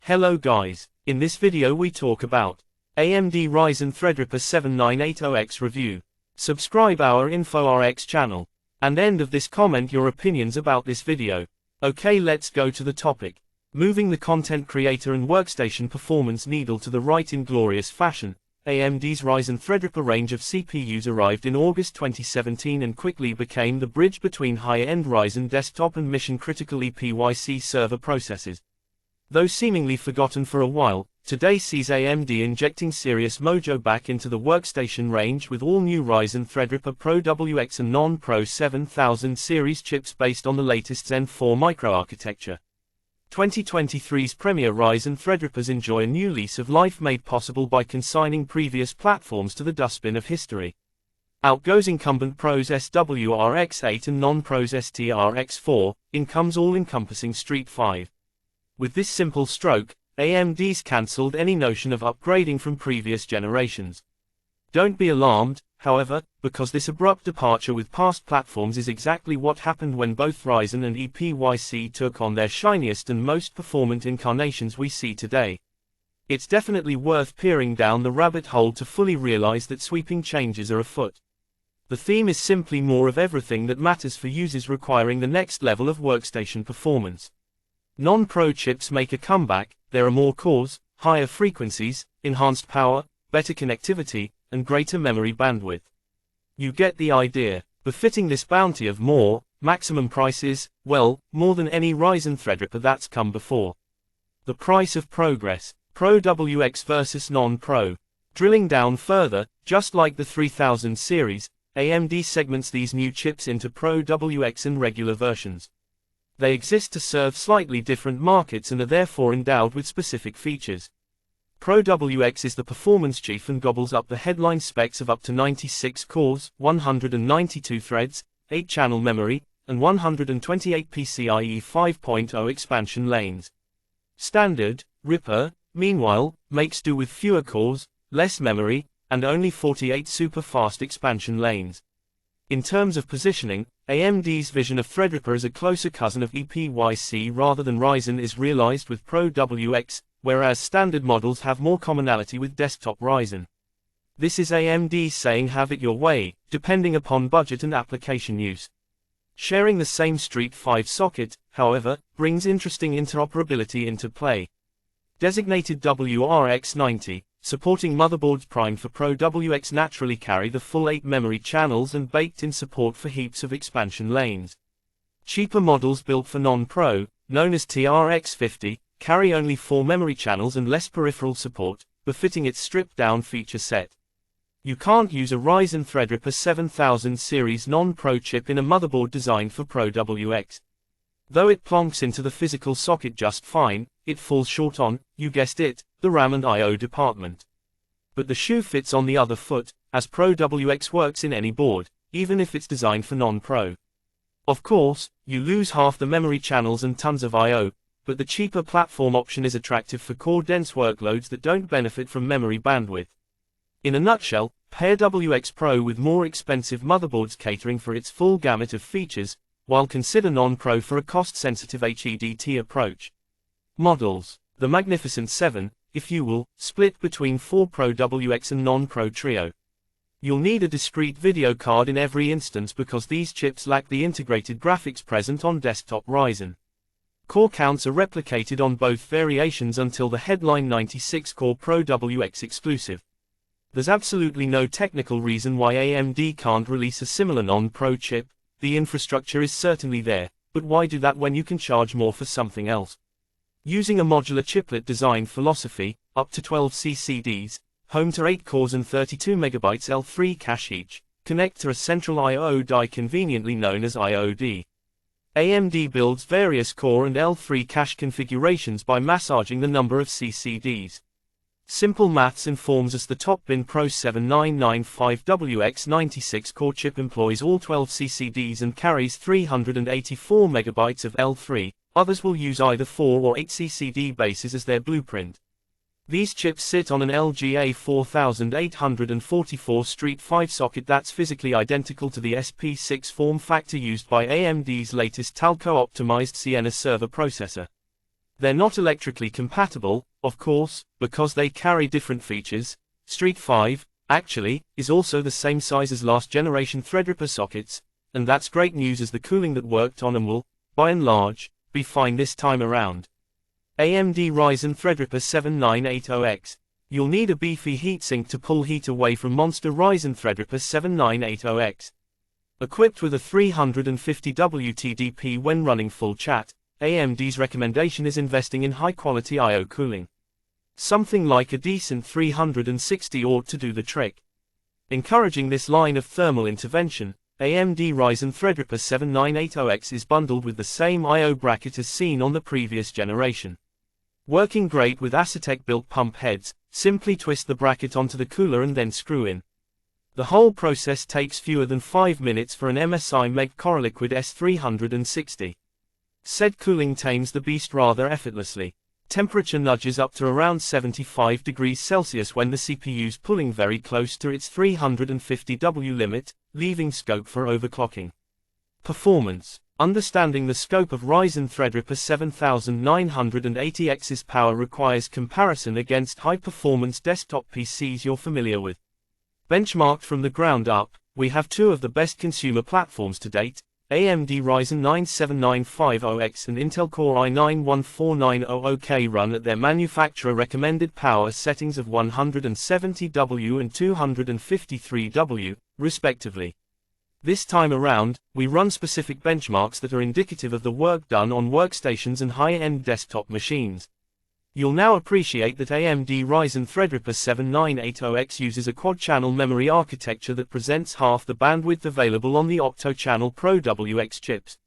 Hello guys, in this video we talk about AMD Ryzen Threadripper 7980X review. Subscribe our InfoRx channel. And end of this comment your opinions about this video. Okay, let's go to the topic. Moving the content creator and workstation performance needle to the right in glorious fashion, AMD's Ryzen Threadripper range of CPUs arrived in August 2017 and quickly became the bridge between high-end Ryzen desktop and mission-critical EPYC server processors. Though seemingly forgotten for a while, today sees AMD injecting serious mojo back into the workstation range with all new Ryzen Threadripper Pro WX and non-Pro 7000 series chips based on the latest Zen 4 microarchitecture. 2023's premier Ryzen Threadrippers enjoy a new lease of life made possible by consigning previous platforms to the dustbin of history. Out goes incumbent Pros SWRX8 and non-Pros STRX4, in comes all-encompassing Street 5. With this simple stroke, AMD's cancelled any notion of upgrading from previous generations. Don't be alarmed, however, because this abrupt departure with past platforms is exactly what happened when both Ryzen and EPYC took on their shiniest and most performant incarnations we see today. It's definitely worth peering down the rabbit hole to fully realize that sweeping changes are afoot. The theme is simply more of everything that matters for users requiring the next level of workstation performance. Non-Pro chips make a comeback. There are more cores, higher frequencies, enhanced power, better connectivity, and greater memory bandwidth. You get the idea. Befitting this bounty of more, maximum prices, well, more than any Ryzen Threadripper that's come before. The price of progress. Pro WX versus non-Pro. Drilling down further, just like the 3000 series, AMD segments these new chips into Pro WX and regular versions. They exist to serve slightly different markets and are therefore endowed with specific features. Pro WX is the performance chief and gobbles up the headline specs of up to 96 cores, 192 threads, 8-channel memory, and 128 PCIe 5.0 expansion lanes. Standard Ripper, meanwhile, makes do with fewer cores, less memory, and only 48 super-fast expansion lanes. In terms of positioning, AMD's vision of Threadripper as a closer cousin of EPYC rather than Ryzen is realized with Pro WX, whereas standard models have more commonality with desktop Ryzen. This is AMD saying have it your way, depending upon budget and application use. Sharing the same Street 5 socket, however, brings interesting interoperability into play. Designated WRX90, supporting motherboards primed for Pro WX naturally carry the full 8 memory channels and baked-in support for heaps of expansion lanes. Cheaper models built for non-Pro, known as TRX50, carry only 4 memory channels and less peripheral support, befitting its stripped-down feature set. You can't use a Ryzen Threadripper 7000 series non-Pro chip in a motherboard designed for Pro WX. Though it plonks into the physical socket just fine, it falls short on, you guessed it, the RAM and I/O department. But the shoe fits on the other foot, as Pro WX works in any board, even if it's designed for non-Pro. Of course, you lose half the memory channels and tons of I/O, but the cheaper platform option is attractive for core-dense workloads that don't benefit from memory bandwidth. In a nutshell, pair WX Pro with more expensive motherboards catering for its full gamut of features, while consider non-Pro for a cost-sensitive HEDT approach. Models. The Magnificent 7, if you will, split between 4 Pro WX and non-Pro trio. You'll need a discrete video card in every instance because these chips lack the integrated graphics present on desktop Ryzen. Core counts are replicated on both variations until the headline 96-core Pro WX exclusive. There's absolutely no technical reason why AMD can't release a similar non-Pro chip. The infrastructure is certainly there, but why do that when you can charge more for something else? Using a modular chiplet design philosophy, up to 12 CCDs, home to 8 cores and 32 MB L3 cache each, connect to a central I/O die conveniently known as IOD. AMD builds various core and L3 cache configurations by massaging the number of CCDs. Simple maths informs us the top bin Pro 7995WX 96-core chip employs all 12 CCDs and carries 384 MB of L3, others will use either 4 or 8 CCD bases as their blueprint. These chips sit on an LGA 4844 Street 5 socket that's physically identical to the SP6 form factor used by AMD's latest Talco-optimized Sienna server processor. They're not electrically compatible, of course, because they carry different features. Street 5, actually, is also the same size as last generation Threadripper sockets, and that's great news as the cooling that worked on them will, by and large, be fine this time around. AMD Ryzen Threadripper 7980X. You'll need a beefy heatsink to pull heat away from monster Ryzen Threadripper 7980X. Equipped with a 350W TDP when running full chat, AMD's recommendation is investing in high-quality I/O cooling. Something like a decent 360 ought to do the trick. Encouraging this line of thermal intervention, AMD Ryzen Threadripper 7980X is bundled with the same I/O bracket as seen on the previous generation. Working great with Asetek-built pump heads, simply twist the bracket onto the cooler and then screw in. The whole process takes fewer than 5 minutes for an MSI Meg Coraliquid S360. Said cooling tames the beast rather effortlessly. Temperature nudges up to around 75 degrees Celsius when the CPU's pulling very close to its 350W limit, leaving scope for overclocking. Performance. Understanding the scope of Ryzen Threadripper 7980X's power requires comparison against high-performance desktop PCs you're familiar with. Benchmarked from the ground up, we have two of the best consumer platforms to date, AMD Ryzen 7950X and Intel Core i9-14900K run at their manufacturer-recommended power settings of 170W and 253W, respectively. This time around, we run specific benchmarks that are indicative of the work done on workstations and high-end desktop machines. You'll now appreciate that AMD Ryzen Threadripper 7980X uses a quad-channel memory architecture that presents half the bandwidth available on the octo-channel Pro WX chips.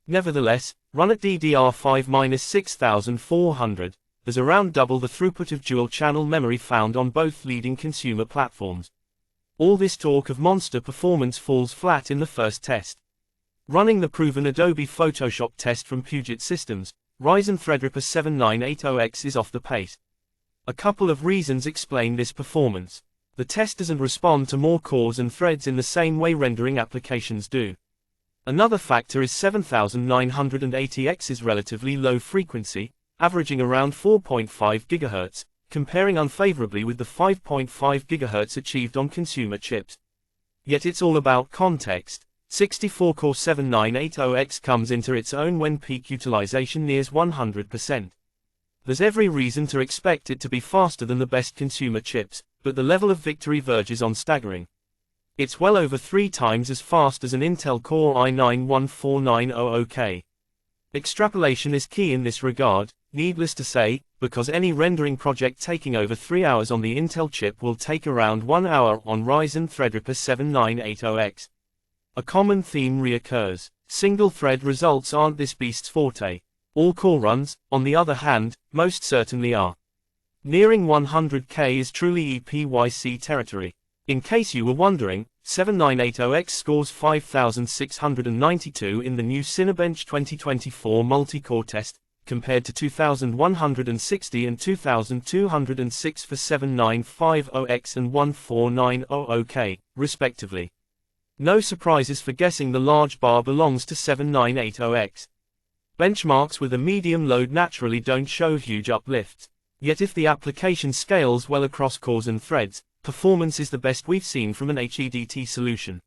Nevertheless, run at DDR5-6400, there's around double the throughput of dual-channel memory found on both leading consumer platforms. All this talk of monster performance falls flat in the first test. Running the proven Adobe Photoshop test from Puget Systems, Ryzen Threadripper 7980X is off the pace. A couple of reasons explain this performance. The test doesn't respond to more cores and threads in the same way rendering applications do. Another factor is 7980X's relatively low frequency, averaging around 4.5 GHz, comparing unfavorably with the 5.5 GHz achieved on consumer chips. Yet it's all about context. 64-core 7980X comes into its own when peak utilization nears 100%. There's every reason to expect it to be faster than the best consumer chips, but the level of victory verges on staggering. It's well over 3 times as fast as an Intel Core i9-14900K. Extrapolation is key in this regard, needless to say, because any rendering project taking over 3 hours on the Intel chip will take around 1 hour on Ryzen Threadripper 7980X. A common theme reoccurs. Single-thread results aren't this beast's forte. All-core runs, on the other hand, most certainly are. Nearing 100K is truly EPYC territory. In case you were wondering, 7980X scores 5,692 in the new Cinebench 2024 multi-core test, compared to 2,160 and 2,206 for 7950X and 14900K, respectively. No surprises for guessing the large bar belongs to 7980X. Benchmarks with a medium load naturally don't show huge uplifts. Yet if the application scales well across cores and threads, performance is the best we've seen from an HEDT solution.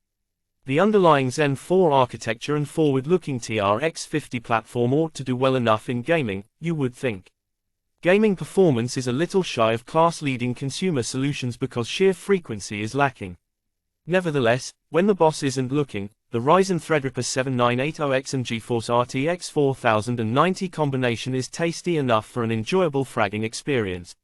The underlying Zen 4 architecture and forward-looking TRX 50 platform ought to do well enough in gaming, you would think. Gaming performance is a little shy of class-leading consumer solutions because sheer frequency is lacking. Nevertheless, when the boss isn't looking, the Ryzen Threadripper 7980X and GeForce RTX 4090 combination is tasty enough for an enjoyable fragging experience.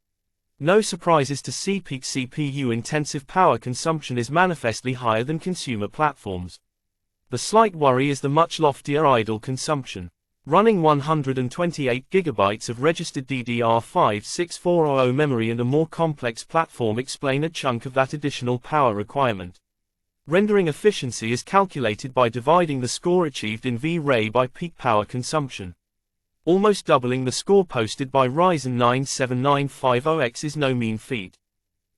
No surprises to see peak CPU-intensive power consumption is manifestly higher than consumer platforms. The slight worry is the much loftier idle consumption. Running 128 GB of registered DDR5-6400 memory and a more complex platform explain a chunk of that additional power requirement. Rendering efficiency is calculated by dividing the score achieved in V-Ray by peak power consumption. Almost doubling the score posted by Ryzen 9 7950X is no mean feat.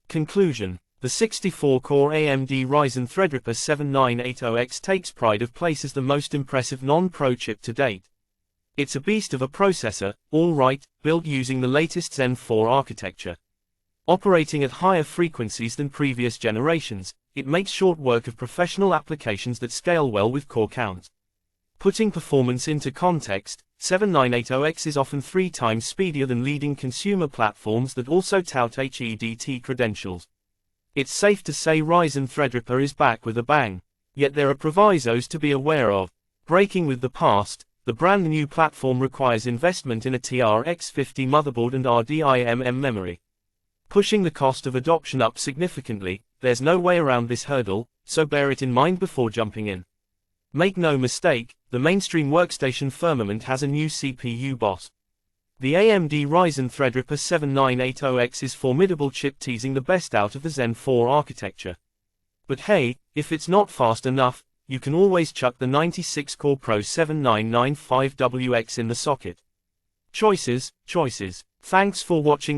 Conclusion: the 64-core AMD Ryzen Threadripper 7980X takes pride of place as the most impressive non-pro chip to date. It's a beast of a processor, alright, built using the latest Zen 4 architecture. Operating at higher frequencies than previous generations, it makes short work of professional applications that scale well with core count. Putting performance into context, 7980X is often 3 times speedier than leading consumer platforms that also tout HEDT credentials. It's safe to say Ryzen Threadripper is back with a bang. Yet there are provisos to be aware of. Breaking with the past, the brand new platform requires investment in a TRX 50 motherboard and RDIMM memory. Pushing the cost of adoption up significantly, there's no way around this hurdle, so bear it in mind before jumping in. Make no mistake, the mainstream workstation firmament has a new CPU boss. The AMD Ryzen Threadripper 7980X is formidable chip teasing the best out of the Zen 4 architecture. But hey, if it's not fast enough, you can always chuck the 96-core Pro 7995WX in the socket. Choices. Thanks for watching.